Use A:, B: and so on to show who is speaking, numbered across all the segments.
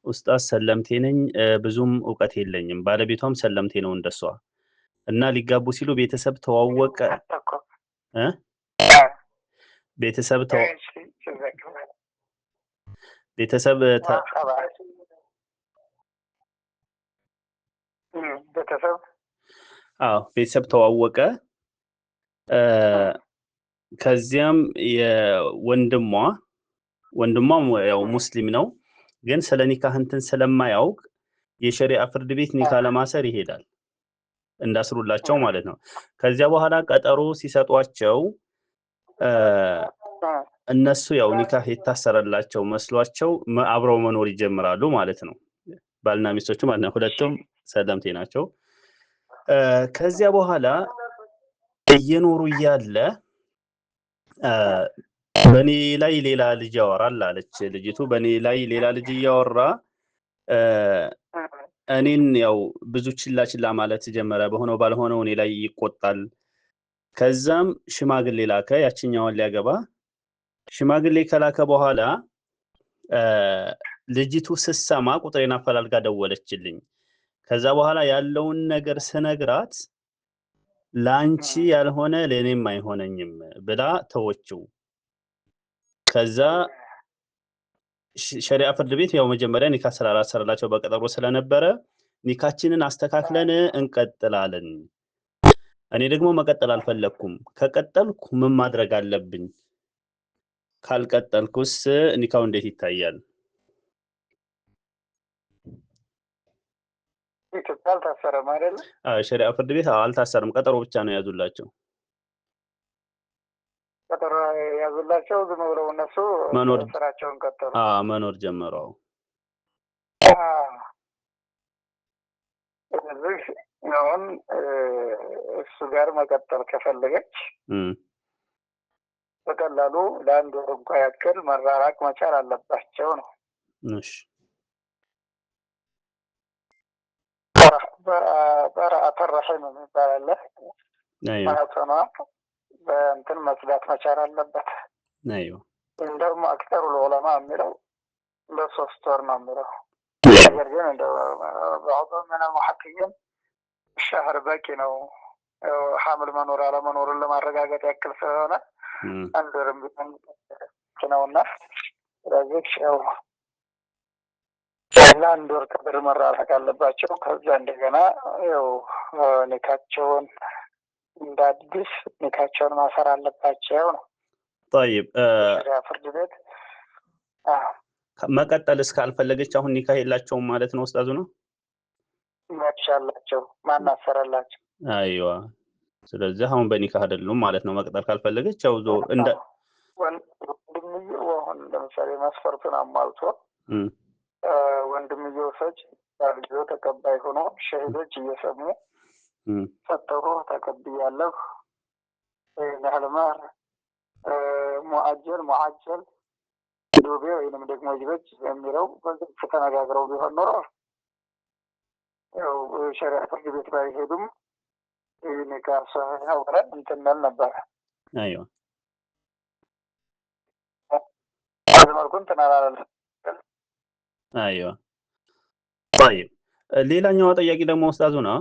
A: ኡስታዝ ሰለምቴ ነኝ ብዙም ዕውቀት የለኝም ባለቤቷም ሰለምቴ ነው እንደሷ እና ሊጋቡ ሲሉ ቤተሰብ ተዋወቀ እ ቤተሰብ ቤተሰብ ቤተሰብ ተዋወቀ ከዚያም ወንድሟም ያው ሙስሊም ነው ግን ስለ ኒካህ እንትን ስለማያውቅ የሸሪዓ ፍርድ ቤት ኒካህ ለማሰር ይሄዳል እንዳስሩላቸው ማለት ነው ከዚያ በኋላ ቀጠሮ ሲሰጧቸው እነሱ ያው ኒካህ የታሰረላቸው መስሏቸው አብረው መኖር ይጀምራሉ ማለት ነው ባልና ሚስቶቹ ማለት ነው ሁለቱም ሰለምቴ ናቸው ከዚያ በኋላ እየኖሩ እያለ በኔ ላይ ሌላ ልጅ ያወራል አለች ልጅቱ በኔ ላይ ሌላ ልጅ ያወራ እኔን ያው ብዙ ችላ ማለት ጀመረ በሆነው ባልሆነው እኔ ላይ ይቆጣል ከዛም ሽማግሌ ላከ ያቺኛውን ሊያገባ ሽማግሌ ከላከ በኋላ ልጅቱ ስሰማ ቁጥሬን አፈላልጋ ደወለችልኝ ከዛ በኋላ ያለውን ነገር ስነግራት ላንቺ ያልሆነ ለኔም አይሆነኝም ብላ ተወችው ከዛ ሸሪዓ ፍርድ ቤት ያው መጀመሪያ ኒካህ ስላላሰረላቸው በቀጠሮ ስለነበረ ኒካችንን አስተካክለን እንቀጥላለን እኔ ደግሞ መቀጠል አልፈለኩም ከቀጠልኩ ምን ማድረግ አለብኝ ካልቀጠልኩስ ኒካው እንዴት ይታያል
B: ይተካል ታሰረም አይደል
A: ሸሪዓ ፍርድ ቤት አልታሰረም ቀጠሮ ብቻ ነው ያዙላቸው
B: ቀጠሮ ያዙላቸው ዝም ብለው እነሱ ስራቸውን ቀጠሉ
A: መኖር ጀመሩ
B: ስለዚህ አሁን እሱ ጋር መቀጠል ከፈለገች በቀላሉ ለአንድ ወር እንኳን ያክል መራራቅ መቻል አለባቸው ነው
A: እሺ
B: በራአት الرحم ይባላል ማለትማ በእንትን መስጋት መቻል አለበት እንደውም አክተሩ ለዑለማ የሚለው ለሶስት ወር ነው የሚለው ነገር ግን እንደው بعض من المحققين شهر በቂ ነው ሐምል መኖር አለመኖርን ለማረጋገጥ ያክል ስለሆነ አንድ ወርም ቢሆን ነውና ስለዚህ ያው ለአንድ ወር ከብር መራራቅ አለባቸው ከዛ እንደገና ያው ኒካቸውን እንዳዲስ ኒካቸውን ማሰር አለባቸው ነው
A: طيب
B: ፍርድ ቤት
A: መቀጠል እስካልፈለገች አሁን ኒካህ የላቸውም ማለት ነው ኡስታዙ ነው
B: ማቻላቸው ማናሰራላቸው
A: አይዋ ስለዚህ አሁን በኒካህ አይደሉም ማለት ነው መቀጠል ካልፈለገች ያው እንደ
B: ወንድምየው አሁን ለምሳሌ መስፈርቱን አሟልቶ ወንድምየው ሰጭ ባልጆ ተቀባይ ሆኖ ሸሂዶች እየሰሙ ፈጠሩ ተቀብያለሁ ለህልማር ሙአጀል ዱቤ ወይንም ደግሞ ይበጅ የሚለው በግልጽ ተነጋግረው ቢሆን ኖሮ ያው ሸሪዓ ፍርድ ቤት ባይሄዱም ኒካህ ሰሂህ ወረድ እንትነል ነበር
A: አይዋ
B: አዝማርኩን ተናላለ
A: አይዋ طيب ሌላኛው ጥያቄ ደግሞ ኡስታዙ ነው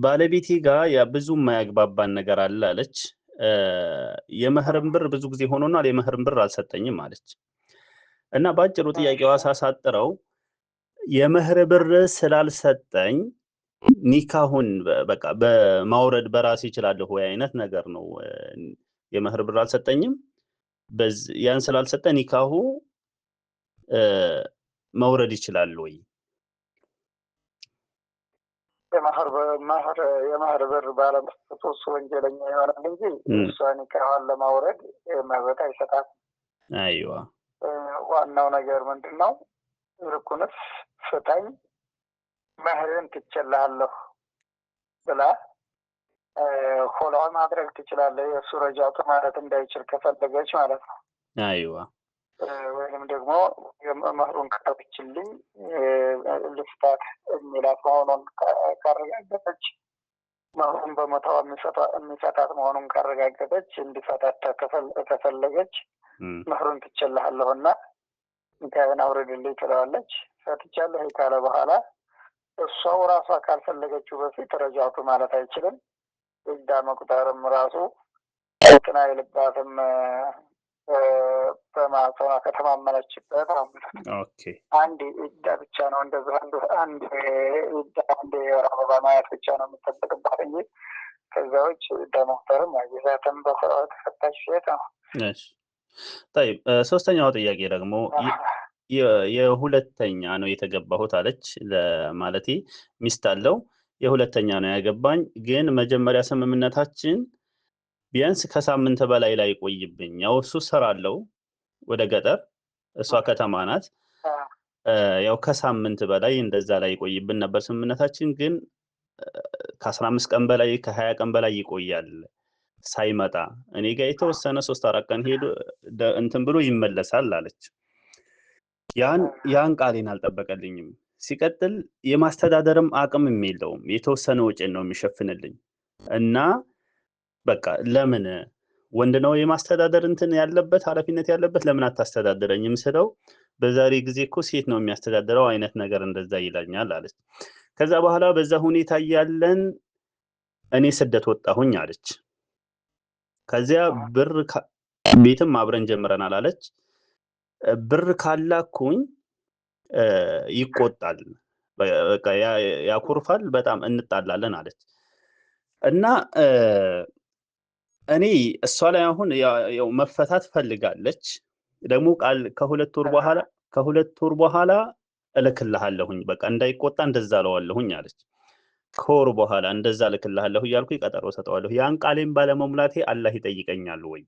A: ባለቤቴ ጋር ያ ብዙ የማያግባባን ነገር አለ አለች የመህርም ብር ብዙ ጊዜ ሆኖናል የመህርም ብር አልሰጠኝም አለች እና ባጭሩ ጥያቄዋ ሳሳጥረው የመህር ብር ስላልሰጠኝ ኒካሁን በቃ በማውረድ በራስ ይችላል ወይ አይነት ነገር ነው የመህር ብር አልሰጠኝም ያን ስላልሰጠ ኒካሁ መውረድ ይችላል ወይ
B: የመህር ብር ባለመስጠቱ ወንጀለኛ ይሆናል እንጂ እሷ ኒካሁን ለማውረድ መብት አይሰጣት
A: አይዋ
B: ዋናው ነገር ምንድነው ልኩንስ ፍታኝ መህርን ትችላለህ ብላ ሆላ ማድረግ ትችላለህ የሱ ረጃቱ ማለት እንዳይችል ከፈለገች ማለት ነው
A: አይዋ
B: ወይንም ደግሞ መህሩን ከተብችልኝ ልፍታት የሚላት መሆኑን ካረጋገጠች መሆን በመታው የሚፈታት መሆኑን ካረጋገጠች እንዲፈታት ከፈለገች መህሩን ትችላለህና እንካይን አውርድልኝ ትለዋለች። ፈትቻለሁ ካለ በኋላ እሷው ራሷ ካልፈለገችው በፊት ረጃቱ ማለት አይችልም። እዳ መቁጠርም ራሱ እንትና ይልባትም በማህፀኗ ከተማመነችበት አንድ እዳ ብቻ ነው እንደዚህ አንድ የወር አበባ ማየት ብቻ ነው የሚጠበቅባት እንጂ ከዛ ውጭ እዳ መቁጠርም አይዛትም። ተፈታሽ ሴት ነው።
A: طيب ሶስተኛው ጥያቄ ደግሞ የሁለተኛ ነው የተገባሁት አለች። ለማለቴ ሚስት አለው የሁለተኛ ነው ያገባኝ፣ ግን መጀመሪያ ስምምነታችን ቢያንስ ከሳምንት በላይ ላይ ቆይብኝ። ያው እሱ ስራ አለው ወደ ገጠር፣ እሷ ከተማ ናት። ያው ከሳምንት በላይ እንደዛ ላይ ቆይብን ነበር ስምምነታችን። ግን ከ15 ቀን በላይ ከ20 ቀን በላይ ይቆያል ሳይመጣ። እኔ ጋር የተወሰነ 3-4 ቀን ሄዶ እንትን ብሎ ይመለሳል አለች። ያን ቃሌን አልጠበቀልኝም። ሲቀጥል የማስተዳደርም አቅም የለውም፣ የተወሰነ ወጪን ነው የሚሸፍንልኝ። እና በቃ ለምን ወንድ ነው የማስተዳደር እንትን ያለበት ኃላፊነት ያለበት ለምን አታስተዳድረኝም ስለው በዛሬ ጊዜ እኮ ሴት ነው የሚያስተዳድረው አይነት ነገር እንደዛ ይላኛል አለች። ከዛ በኋላ በዛ ሁኔታ ያለን እኔ ስደት ወጣሁኝ አለች። ከዚያ ብር ቤትም አብረን ጀምረናል አለች። ብር ካላኩኝ ይቆጣል፣ በቃ ያኮርፋል፣ በጣም እንጣላለን አለች። እና እኔ እሷ ላይ አሁን ያው መፈታት ፈልጋለች። ደግሞ ቃል ከሁለት ወር በኋላ እልክልሃለሁኝ፣ በቃ እንዳይቆጣ እንደዛ ለዋለሁኝ አለች። ከወር በኋላ እንደዛ እልክልሃለሁ እያልኩኝ ቀጠሮ ሰጠዋለሁ። ያን ቃሌን ባለመሙላቴ አላህ ይጠይቀኛል ወይ?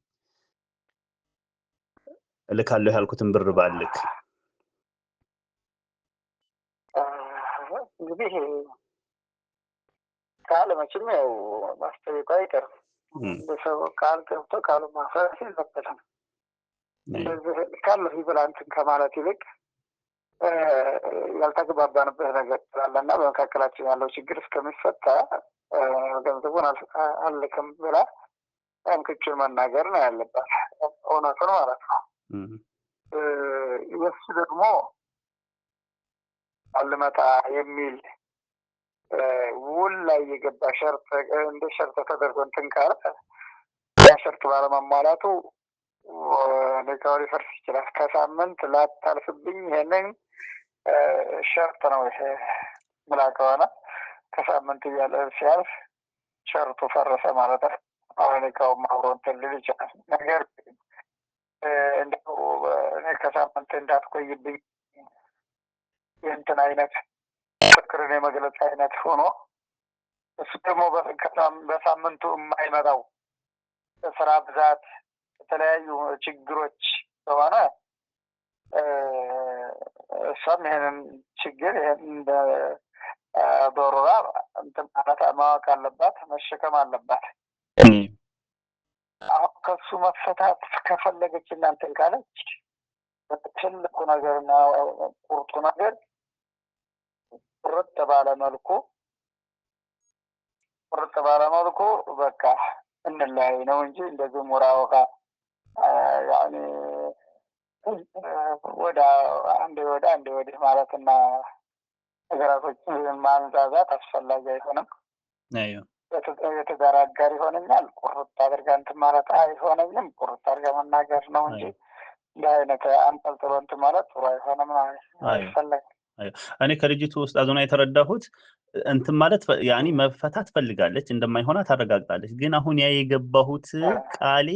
A: እልካለሁ ያልኩትን ብር ባልክ?
B: እንግዲህ ቃል መቼም ያው ማስጠየቁ አይቀርም። በሰው ቃል ገብቶ ቃሉ ማፍረስ የለበትም። እንደዚህ ካለሁ ይብላ እንትን ከማለት ይልቅ ያልተግባባንበት ነገር ስላለና በመካከላችን ያለው ችግር እስከሚፈታ ገንዘቡን አልልክም ብላ ጠንቅጩን መናገር ነው ያለባት፣ እውነቱን ማለት ነው። የእሱ ደግሞ አልመጣ የሚል ውል ላይ የገባ ሸርጥ እንደ ሸርጥ ተደርጎ እንትን ካለ ያ ሸርጥ ባለማሟላቱ ኒካሁ ሊፈርስ ይችላል። ከሳምንት ላታልፍብኝ ይሄንን ሸርጥ ነው ይሄ ብላ ከሆነ ከሳምንት እያለ ሲያልፍ ሸርጡ ፈረሰ ማለት ነው። ኒካሁም አብሮ እንትን ሊል ይችላል። ነገር ግን እንደው እኔ ከሳምንት እንዳትቆይብኝ የእንትን አይነት ፍቅርን የመግለጽ አይነት ሆኖ እሱ ደግሞ በሳምንቱ የማይመጣው ስራ ብዛት፣ የተለያዩ ችግሮች ከሆነ እሷም ይሄንን ችግር ይሄን በሮራ እንትን ማለት ማወቅ አለባት፣ መሸከም አለባት። አሁን ከሱ መፈታት ከፈለገች እናንተን ካለች ትልቁ ነገርና ቁርጡ ነገር ቁርጥ ባለመልኩ በቃ እንለያይ ነው እንጂ እንደዚህ ሙራወቃ ያኔ ወደ አንዴ ወዲህ ማለትና ነገራቶችን ማንዛዛት አስፈላጊ አይሆንም። የትዳር አጋር ይሆነኛል ቁርጥ አድርጋ እንትን ማለት አይሆነኝም። ቁርጥ አድርጋ መናገር ነው እንጂ እንዲህ አይነት አንጠልጥሎ እንትን ማለት ጥሩ አይሆንም፣ አይፈለግም።
A: እኔ ከልጅቱ ውስጥ አዞና የተረዳሁት እንትን ማለት ያኒ መፈታት ፈልጋለች፣ እንደማይሆናት አረጋግጣለች። ግን አሁን ያ የገባሁት ቃሌ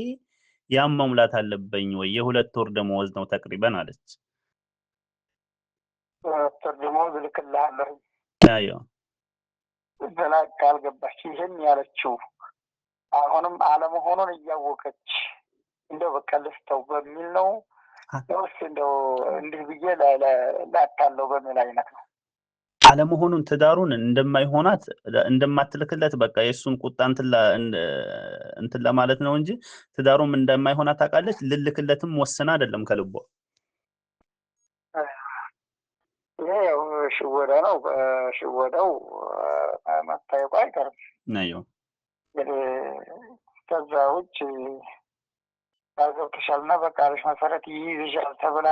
A: ያም መሙላት አለብኝ ወይ? የሁለት ወር ደመወዝ ነው ተቅሪበን አለች።
B: ሁለት ወር ደመወዝ ልክልሃለሁ ብላ ቃል ገባች። ይህን ያለችው አሁንም አለመሆኑን እያወቀች እንደው በቃ ልስተው በሚል ነው ወይስ እንደው እንዲህ ብዬ ላታለው በሚል አይነት ነው?
A: አለመሆኑን ትዳሩን እንደማይሆናት እንደማትልክለት በቃ የሱን ቁጣ እንትን ለማለት ነው እንጂ ትዳሩም እንደማይሆናት ታውቃለች። ልልክለትም ወስና አይደለም ከልቧ።
B: ይሄ ያው ሽወዳ ነው። በሽወዳው መታየቁ አይቀርም።
A: ايوه
B: ከዛ ውጭ ገብተሻልና በቃ አለሽ መሰረት ይይዝሻል ተብላ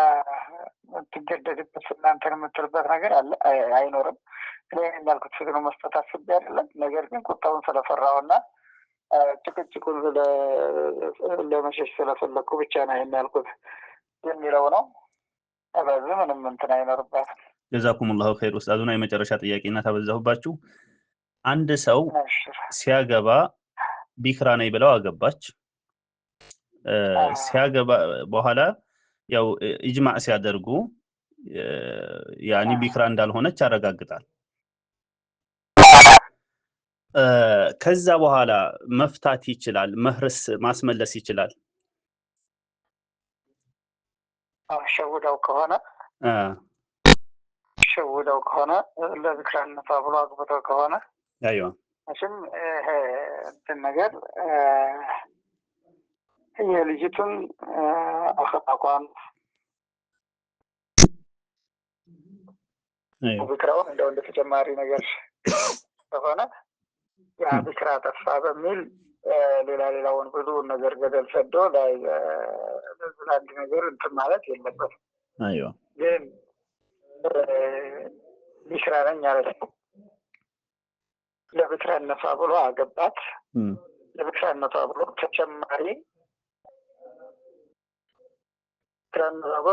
B: ትገደድበት እናንተን የምትልበት ነገር አለ አይኖርም። እኔ እንዳልኩት ፍቅር መስጠት አስቤ አይደለም። ነገር ግን ቁጣውን ስለፈራውና ጭቅጭቁን ለመሸሽ ስለፈለኩ ብቻ ነው ይሄን ያልኩት የሚለው ነው። በዚህ ምንም እንትን አይኖርባትም።
A: ጀዛኩሙላሁ ኸይር ኡስታዙና የመጨረሻ ጥያቄና ታበዛሁባችሁ። አንድ ሰው ሲያገባ ቢክራ ነኝ ብለው አገባች። ሲያገባ በኋላ ያው ኢጅማዕ ሲያደርጉ ያኒ ቢክራ እንዳልሆነች ያረጋግጣል። ከዛ በኋላ መፍታት ይችላል፣ መህርስ ማስመለስ ይችላል።
B: ሸውደው ከሆነ ለቢክራነቷ ብሎ አግብተው ከሆነ
A: አይዋ
B: እሺም እንትን ነገር የልጅቱን አኸጣቋን ቢክራውን እንደው እንደ ተጨማሪ ነገር ከሆነ ያ ቢክራ ጠፋ በሚል ሌላውን ብዙ ነገር ገደል ሰዶ ላይ ለአንድ ነገር እንትን ማለት የለበትም።
A: አይዋ
B: ግን ቢክራ ነኝ አለች። ለቢክራነቷ ብሎ አገባት። ለቢክራነቷ ብሎ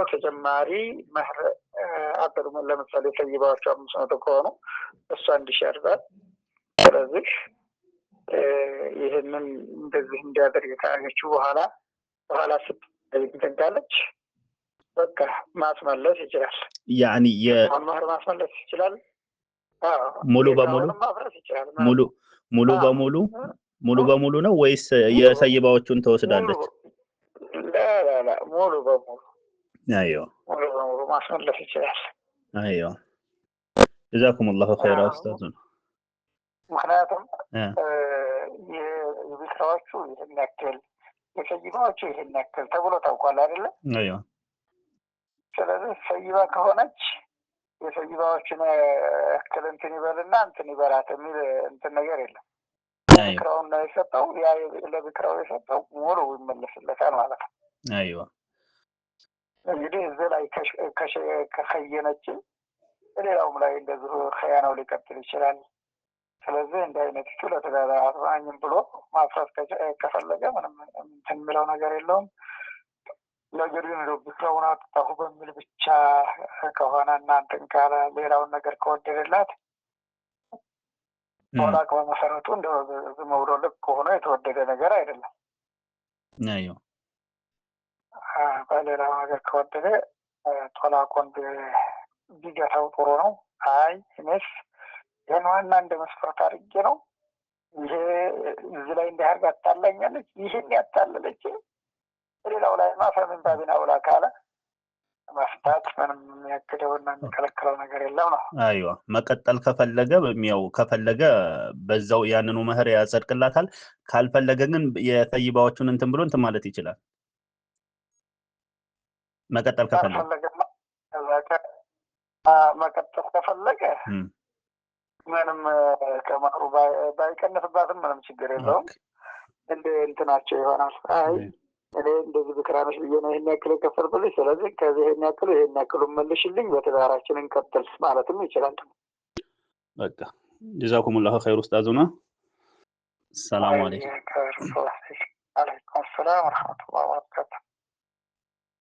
B: ተጨማሪ መህር አበርሙ ለምሳሌ ሰይባቸው 500 ከሆኑ እሷ 1000 ያርጋል። ስለዚህ ይሄንን እንደዚህ እንዲያደርግ ካገችው በኋላ ስትጠይቃለች በቃ ማስመለስ ይችላል።
A: ያኒ
B: መህር ማስመለስ ይችላል።
A: ሙሉ በሙሉ ነው ወይስ የሰይባዎቹን ተወስዳለች?
B: ሙሉ በሙሉ
A: አይዋ
B: ሙሉ በሙሉ ማስመለስ ይችላል።
A: አይዋ ጀዛኩሙላሁ ኸይራ ኡስታዙና።
B: ምክንያቱም የቢክራዎቹ ይሄን ያክል የሰይባዎቹ ይሄን ያክል ተብሎ ታውቋል አይደለ?
A: አይዋ
B: ስለዚህ ሰይባ ከሆነች የሰይባዎችን ያክል እንትን ይበልና እንትን ይበላት የሚል እንትን ነገር የለም። ቢክራውን ነው የሰጠው። ያ ለቢክራው የሰጠው ሙሉ ይመለስለታል ማለት ነው።
A: አይዋ
B: እንግዲህ እዚህ ላይ ከኸየነች ሌላውም ላይ እንደዚሁ ኸያናው ሊቀጥል ይችላል። ስለዚህ እንደ አይነቱ ለተዳራ አዝማኝም ብሎ ማፍረስ ከፈለገ ምንም እንትን የሚለው ነገር የለውም። ነገር ግን ቢክራውን አጣሁ በሚል ብቻ ከሆነ እናንተን ካለ ሌላውን ነገር ከወደደላት ጦላቅ በመሰረቱ እንደ ዝመውሎ ልክ ሆኖ የተወደደ ነገር አይደለም።
A: አይዋ
B: በሌላው ነገር ከወደደ ጦላቁን ቢገታው ጥሩ ነው። አይ እኔስ ይህን ዋና እንደ መስፈርት አድርጌ ነው ይሄ እዚህ ላይ እንዲያርግ አታለኛለች ይህን ያታለለች ሌላው ላይ ማፈምን ባቢና ውላ ካለ መፍታት ምንም የሚያግደውና የሚከለክለው ነገር የለም ነው።
A: አይዋ መቀጠል ከፈለገ በዛው ያንኑ መህር ያጸድቅላታል። ካልፈለገ ግን የሰይባዎቹን እንትን ብሎ እንትን ማለት ይችላል። መቀጠል ከፈለገ ምንም ከመህሩ ባይቀንስባትም ምንም ችግር የለውም። እንደ እንትናቸው ይሆናል። አይ እኔ እንደዚህ ቢክራነሽ ብዬ ነው ይሄን ያክል የከፈልኩልሽ፣ ስለዚህ ከዚህ ይሄን ያክሉ መልሽልኝ፣ በትዳራችን እንቀጥል ማለትም ይችላል። በቃ ጀዛኩሙላሁ ኸይር ኡስታዙና። ሰላም አለይኩም።
B: አለይኩም ሰላም ወራህመቱላሂ ወበረካቱሁ።